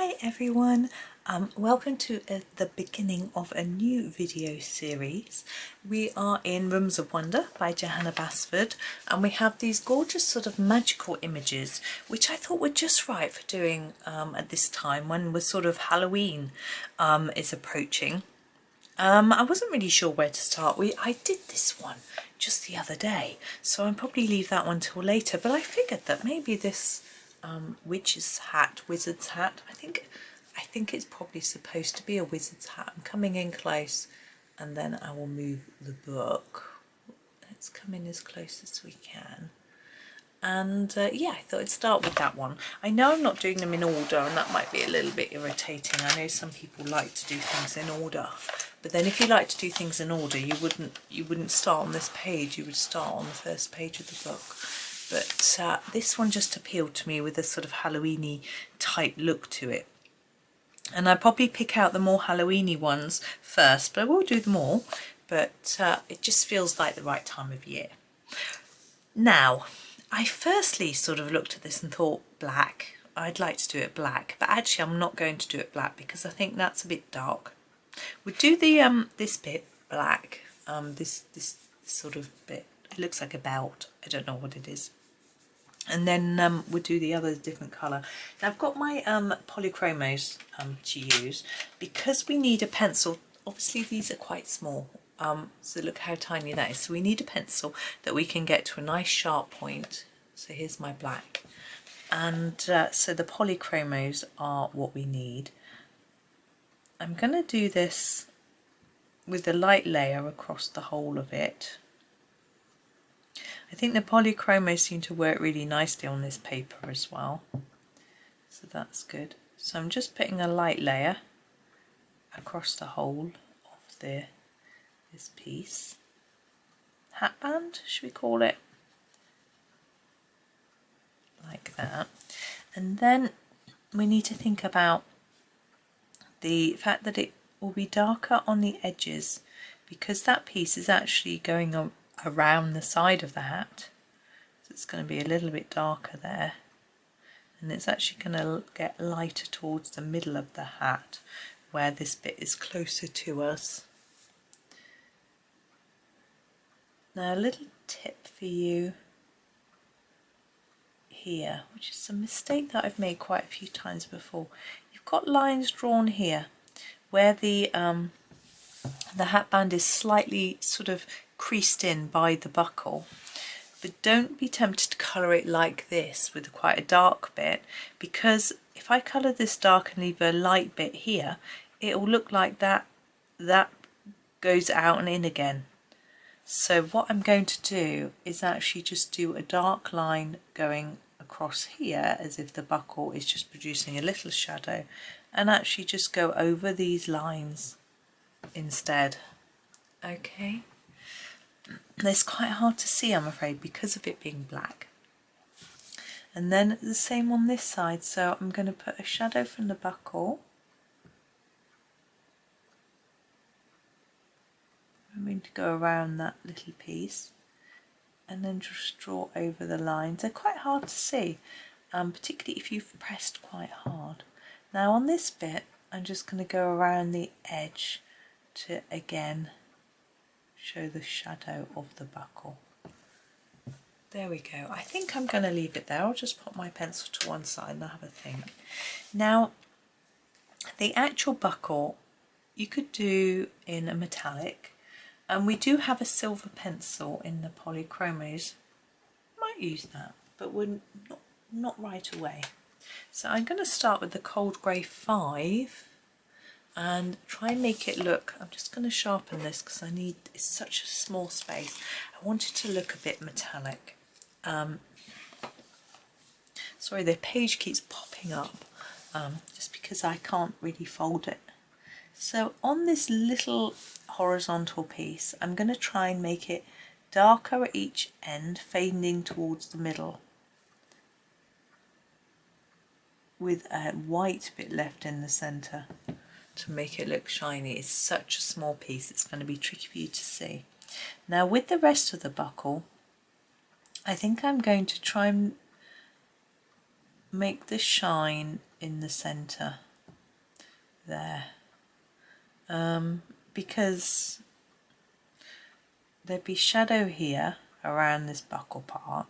Hi everyone, welcome to the beginning of a new video series. We are in Rooms of Wonder by Johanna Basford, and we have these gorgeous sort of magical images which I thought were just right for doing at this time when we're sort of Halloween is approaching. I wasn't really sure where to start. I did this one just the other day, so I'll probably leave that one till later, but I figured that maybe this witch's hat, wizard's hat, I think it's probably supposed to be a wizard's hat. I'm coming in close and then I will move the book. Let's come in as close as we can. And yeah, I thought I'd start with that one. I know I'm not doing them in order, and that might be a little bit irritating. I know some people like to do things in order, but then if you like to do things in order, you wouldn't start on this page, you would start on the first page of the book. But this one just appealed to me with a sort of Halloween-y type look to it. And I probably pick out the more Halloween-y ones first, but I will do them all. But it just feels like the right time of year. Now, I firstly sort of looked at this and thought black. I'd like to do it black, but actually I'm not going to do it black because I think that's a bit dark. We'll do the this bit black, this sort of bit. It looks like a belt. I don't know what it is. And then we'll do the other different colour. Now I've got my Polychromos to use because we need a pencil. Obviously these are quite small, so look how tiny that is. So we need a pencil that we can get to a nice sharp point. So here's my black. And so the Polychromos are what we need. I'm going to do this with a light layer across the whole of it. I think the Polychromos seem to work really nicely on this paper as well, so that's good. So I'm just putting a light layer across the whole of this piece. Hatband, should we call it? Like that. And then we need to think about the fact that it will be darker on the edges because that piece is actually going on around the side of the hat, so it's going to be a little bit darker there, and it's actually going to get lighter towards the middle of the hat where this bit is closer to us. Now a little tip for you here, which is a mistake that I've made quite a few times before. You've got lines drawn here where the hatband is slightly sort of creased in by the buckle, but don't be tempted to colour it like this with quite a dark bit, because if I colour this dark and leave a light bit here, it will look like that goes out and in again. So what I'm going to do is actually just do a dark line going across here as if the buckle is just producing a little shadow, and actually just go over these lines instead. Okay. It's quite hard to see, I'm afraid, because of it being black. And then the same on this side, so I'm going to put a shadow from the buckle. I'm going to go around that little piece and then just draw over the lines. They're quite hard to see, particularly if you've pressed quite hard. Now on this bit, I'm just going to go around the edge to again show the shadow of the buckle. There we go. I think I'm going to leave it there. I'll just put my pencil to one side and I'll have a think. Now the actual buckle you could do in a metallic, and we do have a silver pencil in the Polychromos. Might use that, but we're not right away. So I'm going to start with the Cold Grey 5 and try and make it look, I'm just going to sharpen this because it's such a small space. I want it to look a bit metallic. Sorry, the page keeps popping up just because I can't really fold it. So on this little horizontal piece, I'm going to try and make it darker at each end, fading towards the middle, with a white bit left in the centre to make it look shiny. It's such a small piece, it's going to be tricky for you to see. Now with the rest of the buckle, I think I'm going to try and make the shine in the centre. there, because there'd be shadow here around this buckle part.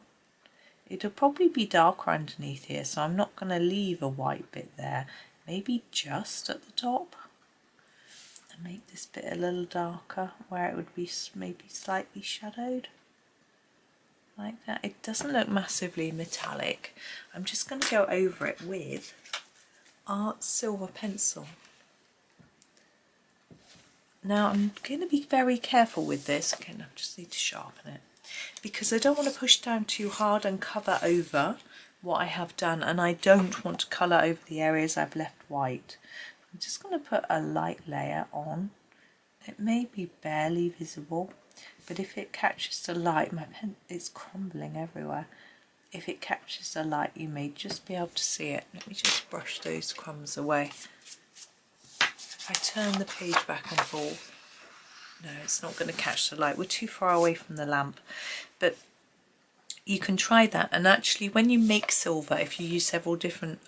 It'll probably be darker underneath here, so I'm not going to leave a white bit there. Maybe just at the top, and make this bit a little darker where it would be maybe slightly shadowed, like that. It doesn't look massively metallic. I'm just going to go over it with our silver pencil. Now I'm going to be very careful with this. Again, I just need to sharpen it, because I don't want to push down too hard and cover over what I have done, and I don't want to colour over the areas I've left white. I'm just going to put a light layer on. It may be barely visible, but if it catches the light, my pen is crumbling everywhere. If it catches the light, you may just be able to see it. Let me just brush those crumbs away. If I turn the page back and forth, no, it's not going to catch the light. We're too far away from the lamp. But you can try that. And actually, when you make silver, if you use several different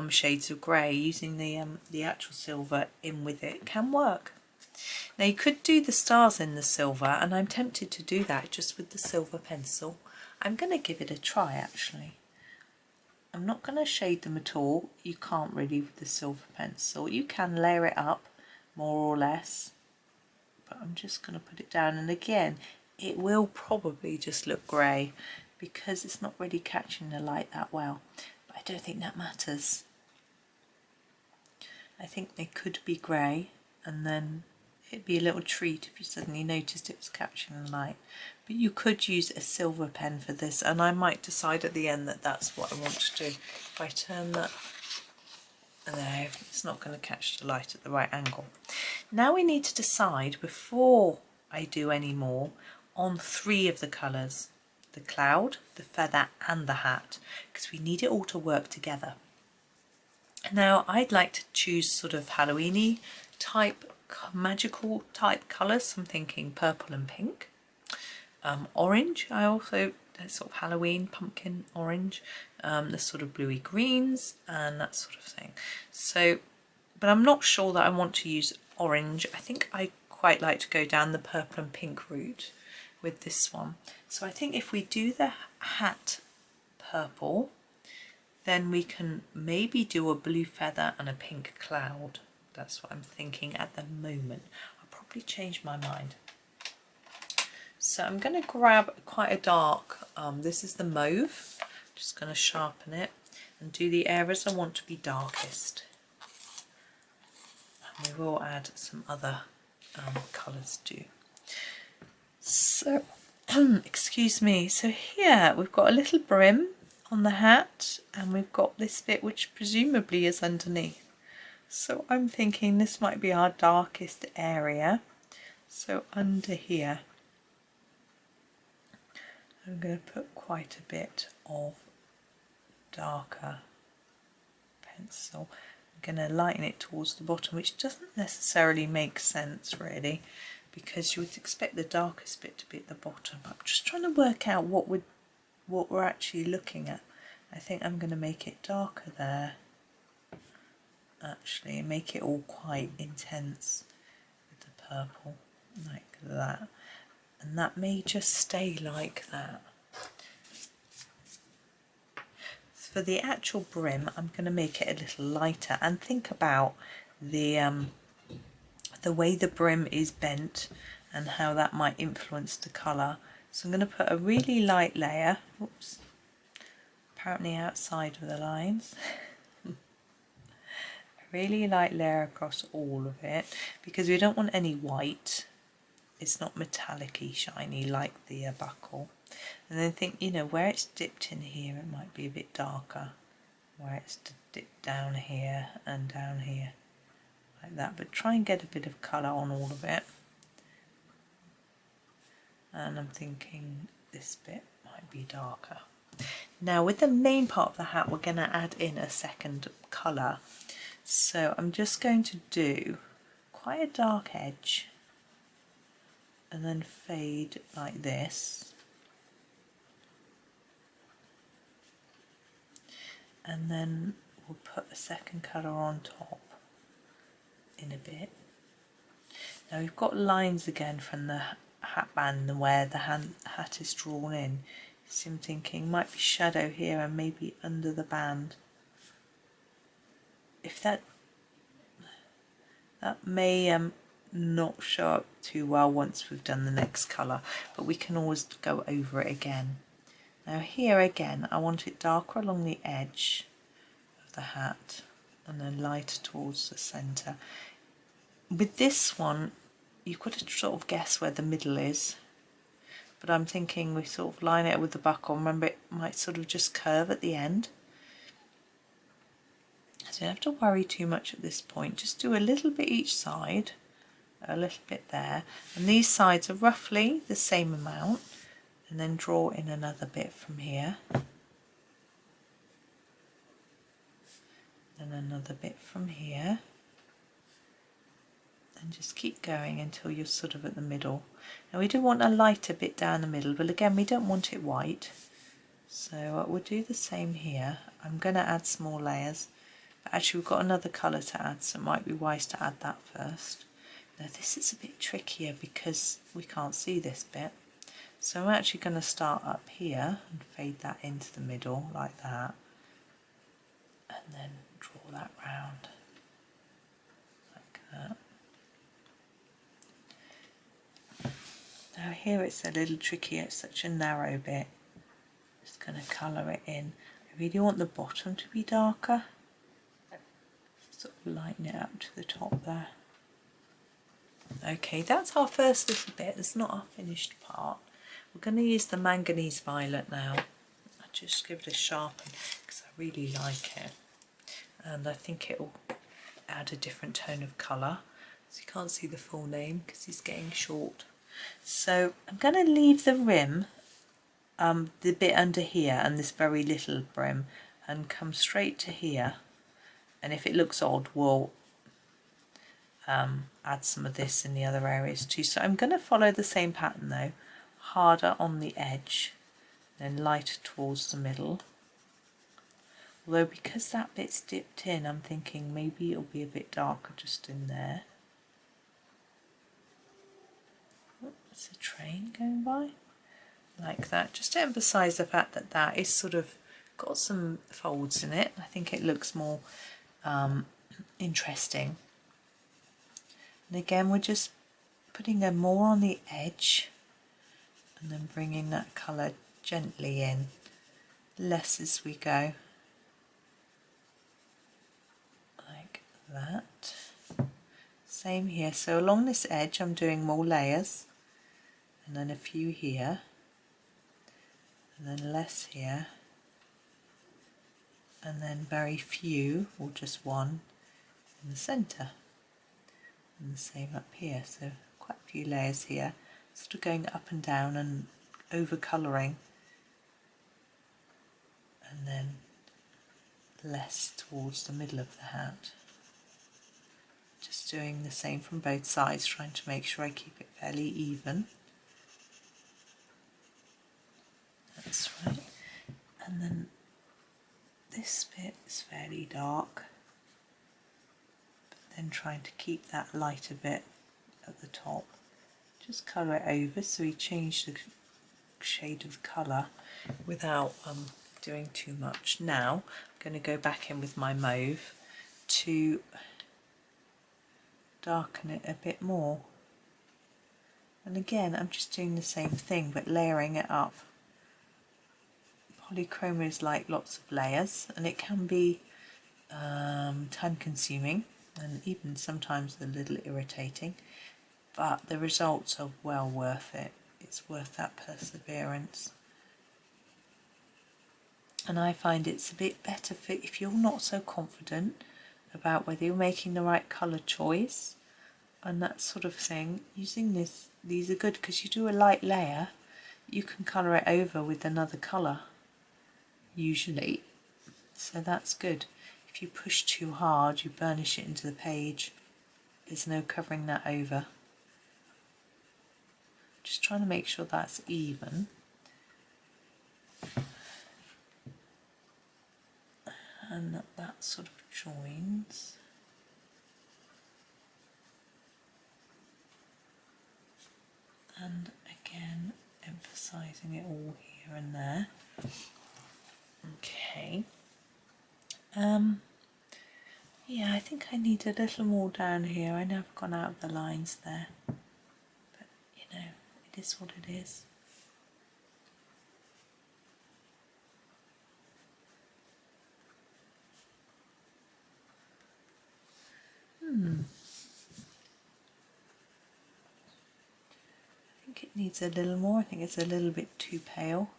shades of grey, using the actual silver in with it can work. Now you could do the stars in the silver, and I'm tempted to do that just with the silver pencil. I'm going to give it a try actually. I'm not going to shade them at all. You can't really with the silver pencil. You can layer it up more or less, but I'm just going to put it down, and again it will probably just look grey because it's not really catching the light that well, but I don't think that matters. I think they could be grey, and then it'd be a little treat if you suddenly noticed it was catching the light. But you could use a silver pen for this, and I might decide at the end that that's what I want to do. If I turn that, there, it's not going to catch the light at the right angle. Now we need to decide, before I do any more, on 3 of the colours: the cloud, the feather and the hat, because we need it all to work together. Now I'd like to choose sort of Halloween-y type, magical type colours. So I'm thinking purple and pink, orange. That's sort of Halloween pumpkin orange, the sort of bluey greens and that sort of thing. So, but I'm not sure that I want to use orange. I think I quite like to go down the purple and pink route with this one. So I think if we do the hat purple, then we can maybe do a blue feather and a pink cloud. That's what I'm thinking at the moment. I'll probably change my mind. So I'm going to grab quite a dark, this is the mauve. Just going to sharpen it and do the areas I want to be darkest. And we will add some other colours too. So, excuse me, so here we've got a little brim on the hat, and we've got this bit which presumably is underneath. So I'm thinking this might be our darkest area. So under here, I'm going to put quite a bit of darker pencil. I'm going to lighten it towards the bottom, which doesn't necessarily make sense really, because you would expect the darkest bit to be at the bottom. I'm just trying to work out what we're actually looking at. I think I'm going to make it darker there, actually, make it all quite intense with the purple, like that. And that may just stay like that. For the actual brim, I'm going to make it a little lighter, and think about the way the brim is bent and how that might influence the colour. So I'm going to put a really light layer, oops, apparently outside of the lines, a really light layer across all of it, because we don't want any white. It's not metallic-y, shiny like the buckle. And then think, you know, where it's dipped in here, it might be a bit darker. Where it's dipped down here and down here, like that. But try and get a bit of colour on all of it. And I'm thinking this bit might be darker. Now with the main part of the hat, we're going to add in a second colour. So I'm just going to do quite a dark edge, and then fade like this, and then we'll put a second colour on top. in a bit. Now we've got lines again from the hat band and where the hat is drawn in. So I'm thinking might be shadow here and maybe under the band. If that may not show up too well once we've done the next colour, but we can always go over it again. Now here again I want it darker along the edge of the hat and then lighter towards the centre. With this one you've got to sort of guess where the middle is, but I'm thinking we sort of line it with the buckle. Remember, it might sort of just curve at the end, so you don't have to worry too much at this point. Just do a little bit each side, a little bit there, and these sides are roughly the same amount, and then draw in another bit from here and another bit from here, and just keep going until you're sort of at the middle. Now we do want a lighter bit down the middle, but again we don't want it white, so we'll do the same here. I'm going to add small layers, but actually we've got another colour to add, so it might be wise to add that first. Now this is a bit trickier because we can't see this bit, so I'm actually going to start up here and fade that into the middle like that, and then draw that round like that. Now here it's a little trickier, it's such a narrow bit. Just going to colour it in. I really want the bottom to be darker. Sort of lighten it up to the top there. Okay, that's our first little bit. It's not our finished part. We're going to use the Manganese Violet now. I just give it a sharpen because I really like it. And I think it will add a different tone of colour. So you can't see the full name because he's getting short. So I'm going to leave the rim, the bit under here and this very little brim, and come straight to here. And if it looks odd, we'll add some of this in the other areas too. So I'm going to follow the same pattern though, harder on the edge, then lighter towards the middle. Although because that bit's dipped in, I'm thinking maybe it'll be a bit darker just in there. There's a train going by, like that, just to emphasise the fact that that is sort of got some folds in it. I think it looks more interesting. And again we're just putting them more on the edge and then bringing that colour gently in, less as we go, like that. Same here, so along this edge I'm doing more layers, and then a few here, and then less here, and then very few, or just one in the centre, and the same up here. So quite a few layers here, sort of going up and down and over colouring, and then less towards the middle of the hat. Just doing the same from both sides, trying to make sure I keep it fairly even. That's right. And then this bit is fairly dark, but then trying to keep that lighter bit at the top. Just colour it over so we change the shade of colour without doing too much. Now I'm going to go back in with my mauve to darken it a bit more. And again I'm just doing the same thing but layering it up. Polychromos like lots of layers, and it can be time consuming and even sometimes a little irritating, but the results are well worth it. It's worth that perseverance. And I find it's a bit better for if you're not so confident about whether you're making the right colour choice and that sort of thing. Using these are good because you do a light layer, you can colour it over with another colour usually, so that's good. If you push too hard, you burnish it into the page. There's no covering that over. Just trying to make sure that's even. And that sort of joins. And again, emphasising it all here and there. Okay. Yeah, I think I need a little more down here. I know I've gone out of the lines there, but you know, it is what it is. I think it needs a little more. I think it's a little bit too pale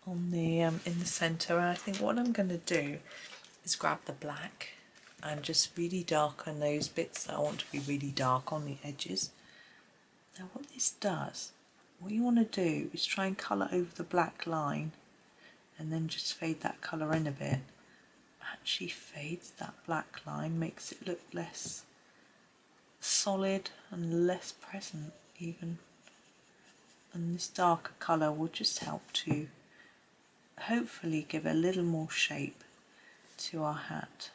on the in the centre. And I think what I'm going to do is grab the black and just really darken those bits that I want to be really dark on the edges. Now what this does, what you want to do is try and colour over the black line and then just fade that colour in a bit. Actually fades that black line, makes it look less solid and less present even. And this darker colour will just help to hopefully give a little more shape to our hat,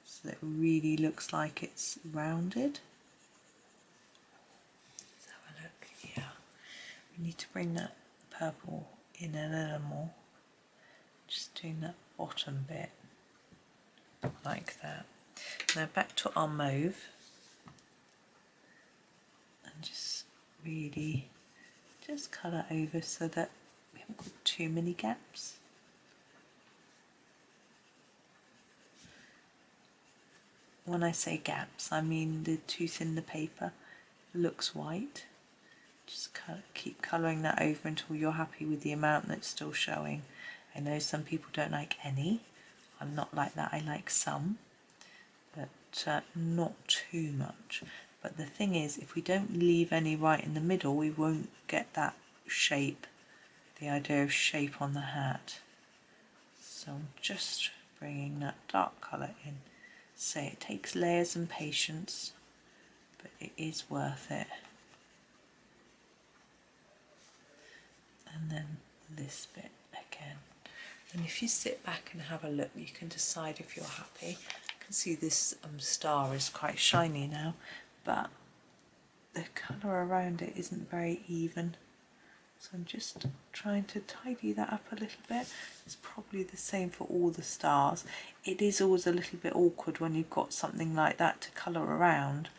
so that it really looks like it's rounded. Let's have a look. Yeah, we need to bring that purple in a little more. Just doing that bottom bit like that. Now back to our mauve, and just really just colour over so that we haven't got too many gaps. When I say gaps, I mean the tooth in the paper looks white. Just keep colouring that over until you're happy with the amount that's still showing. I know some people don't like any. I'm not like that. I like some, but not too much. But the thing is, if we don't leave any right in the middle, we won't get that shape, the idea of shape on the hat. So I'm just bringing that dark colour in. Say it takes layers and patience, but it is worth it. And then this bit again. And if you sit back and have a look, you can decide if you're happy. You can see this star is quite shiny now, but the colour around it isn't very even. So I'm just trying to tidy that up a little bit. It's probably the same for all the stars. It is always a little bit awkward when you've got something like that to colour around.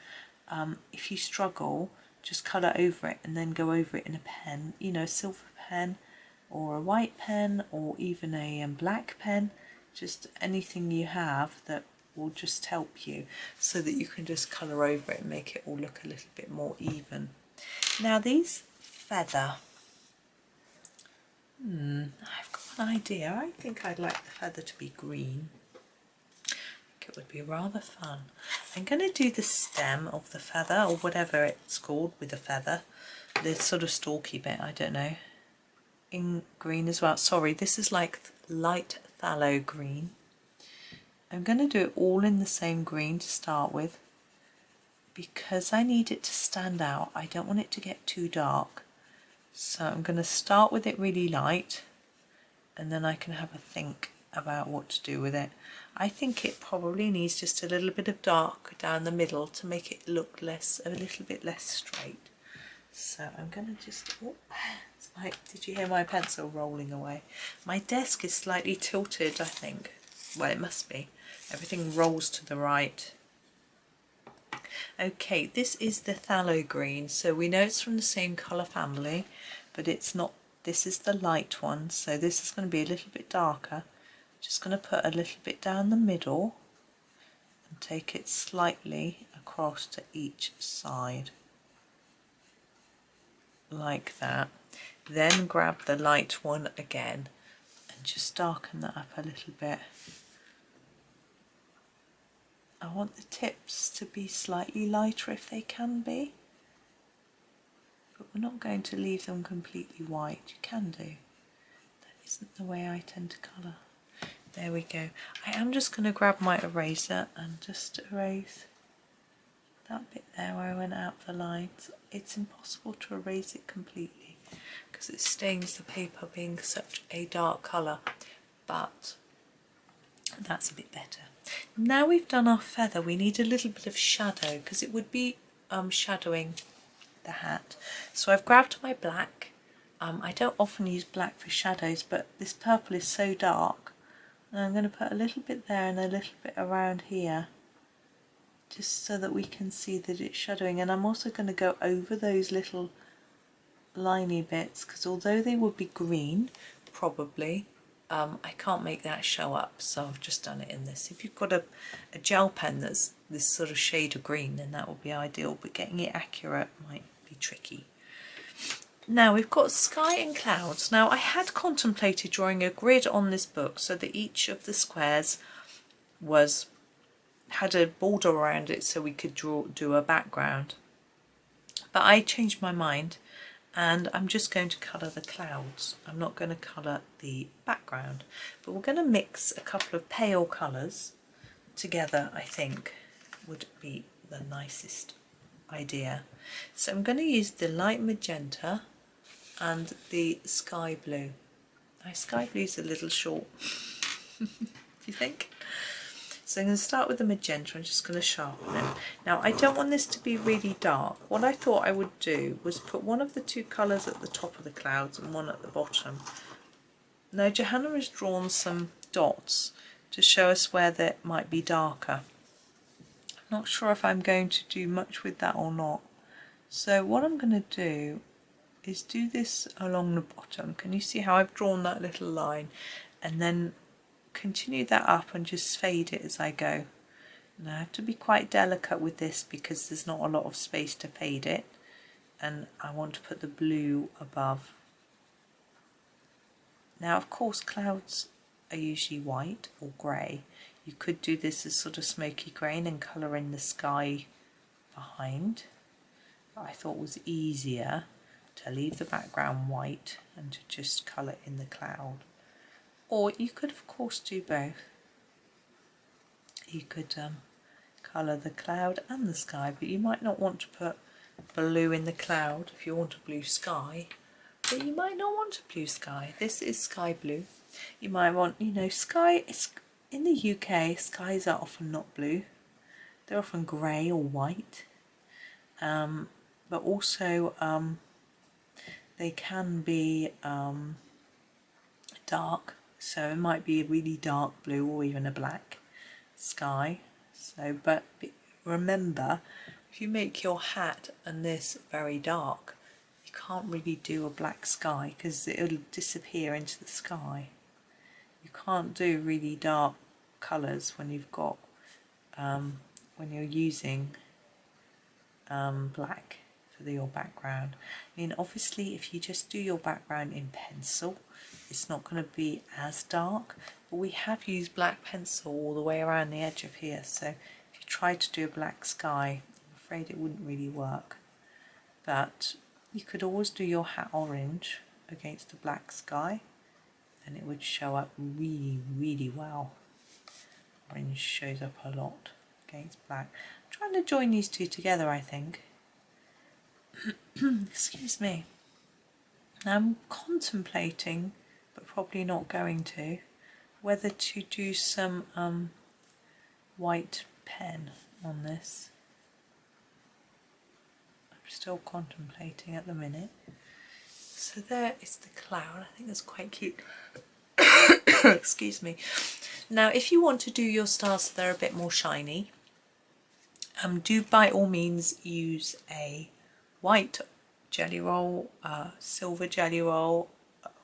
If you struggle, just colour over it and then go over it in a pen, you know, a silver pen or a white pen or even a black pen. Just anything you have that will just help you, so that you can just colour over it and make it all look a little bit more even. Now these feather, I've got an idea. I think I'd like the feather to be green. I think it would be rather fun. I'm going to do the stem of the feather, or whatever it's called with the feather, the sort of stalky bit, I don't know, in green as well. Sorry, this is like light phthalo green. I'm going to do it all in the same green to start with, because I need it to stand out. I don't want it to get too dark. So I'm going to start with it really light, and then I can have a think about what to do with it. I think it probably needs just a little bit of dark down the middle to make it look a little bit less straight. So I'm going to just, it's like, did you hear my pencil rolling away? My desk is slightly tilted, I think. Well, it must be. Everything rolls to the right. Okay, this is the phthalo green, so we know it's from the same colour family, but it's not. This is the light one, so this is going to be a little bit darker. Just going to put a little bit down the middle and take it slightly across to each side, like that. Then grab the light one again and just darken that up a little bit. I want the tips to be slightly lighter if they can be, but we're not going to leave them completely white. You can do. That isn't the way I tend to colour. There we go. I am just going to grab my eraser and just erase that bit there where I went out the lines. It's impossible to erase it completely because it stains the paper being such a dark colour, but that's a bit better. Now we've done our feather, we need a little bit of shadow, because it would be shadowing the hat. So I've grabbed my black. I don't often use black for shadows, but this purple is so dark. And I'm going to put a little bit there and a little bit around here, just so that we can see that it's shadowing. And I'm also going to go over those little liney bits, because although they would be green, probably, I can't make that show up, so I've just done it in this. If you've got a gel pen that's this sort of shade of green, then that would be ideal, but getting it accurate might be tricky. Now we've got sky and clouds. Now I had contemplated drawing a grid on this book so that each of the squares had a border around it so we could do a background. But I changed my mind and I'm just going to colour the clouds. I'm not going to colour the background, but we're going to mix a couple of pale colours together, I think would be the nicest idea. So I'm going to use the light magenta and the sky blue. Now sky blue is a little short, do you think? So I'm going to start with the magenta. I'm just going to sharpen it. Now I don't want this to be really dark. What I thought I would do was put one of the two colours at the top of the clouds and one at the bottom. Now Johanna has drawn some dots to show us where they might be darker. I'm not sure if I'm going to do much with that or not. So what I'm going to do is do this along the bottom. Can you see how I've drawn that little line, and then continue that up and just fade it as I go. And I have to be quite delicate with this because there's not a lot of space to fade it, and I want to put the blue above. Now of course clouds are usually white or grey. You could do this as sort of smoky grey and then colour in the sky behind. But I thought it was easier to leave the background white and to just colour in the cloud. Or you could of course do both. You could colour the cloud and the sky, but you might not want to put blue in the cloud if you want a blue sky, but you might not want a blue sky. This is sky blue. You might want, you know, sky is, in the UK skies are often not blue, they're often grey or white, but also they can be dark, so it might be a really dark blue or even a black sky. So, but remember, if you make your hat and this very dark, you can't really do a black sky because it'll disappear into the sky. You can't do really dark colours when you've got when you're using black for your background. I mean, obviously if you just do your background in pencil, it's not going to be as dark, but we have used black pencil all the way around the edge of here, so if you tried to do a black sky, I'm afraid it wouldn't really work. But you could always do your hat orange against a black sky and it would show up really, really well. Orange shows up a lot against black. I'm trying to join these two together, I think. Excuse me. I'm contemplating, but probably not going to, whether to do some white pen on this. I'm still contemplating at the minute. So there is the cloud. I think that's quite cute. Excuse me. Now if you want to do your stars so they're a bit more shiny, do by all means use a white jelly roll, silver jelly roll,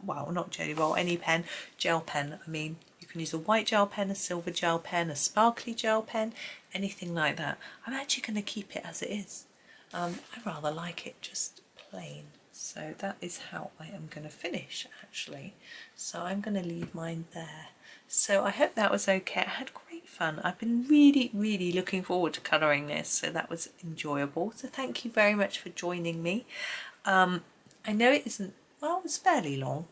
well not jelly roll, any pen, gel pen. I mean, you can use a white gel pen, a silver gel pen, a sparkly gel pen, anything like that. I'm actually going to keep it as it is. I rather like it just plain. So that is how I am going to finish actually. So I'm going to leave mine there. So I hope that was okay. I had great fun. I've been really looking forward to colouring this, so that was enjoyable. So thank you very much for joining me. I know it isn't, well, it's fairly long,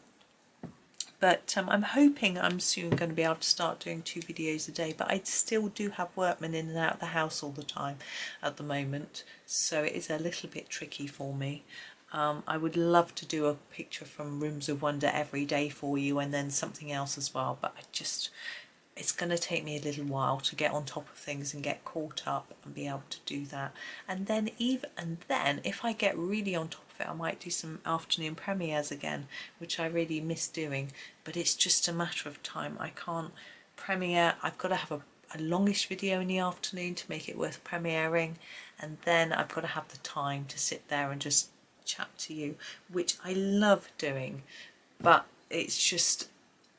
but I'm hoping I'm soon going to be able to start doing 2 videos a day, but I still do have workmen in and out of the house all the time at the moment, so it is a little bit tricky for me. I would love to do a picture from Rooms of Wonder every day for you and then something else as well, but it's going to take me a little while to get on top of things and get caught up and be able to do that. And then if I get really on top of it, I might do some afternoon premieres again, which I really miss doing, but it's just a matter of time. I can't premiere, I've got to have a longish video in the afternoon to make it worth premiering, and then I've got to have the time to sit there and just chat to you, which I love doing, but it's just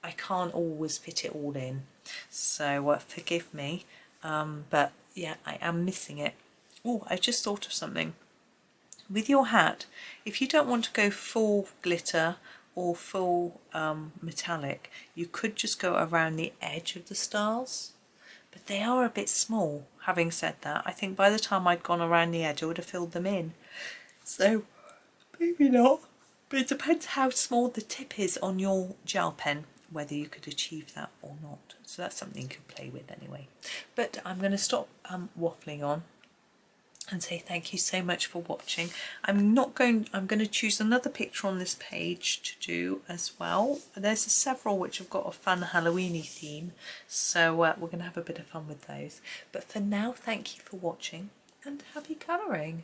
I can't always fit it all in, so forgive me, but yeah, I am missing it. Oh, I just thought of something. With your hat, if you don't want to go full glitter or full metallic, you could just go around the edge of the stars, but they are a bit small. Having said that, I think by the time I'd gone around the edge I would have filled them in, so maybe not, but it depends how small the tip is on your gel pen, whether you could achieve that or not. So that's something you could play with anyway. But I'm going to stop waffling on and say thank you so much for watching. I'm going to choose another picture on this page to do as well. There's several which have got a fun Halloweeny theme, so we're going to have a bit of fun with those. But for now, thank you for watching and happy colouring.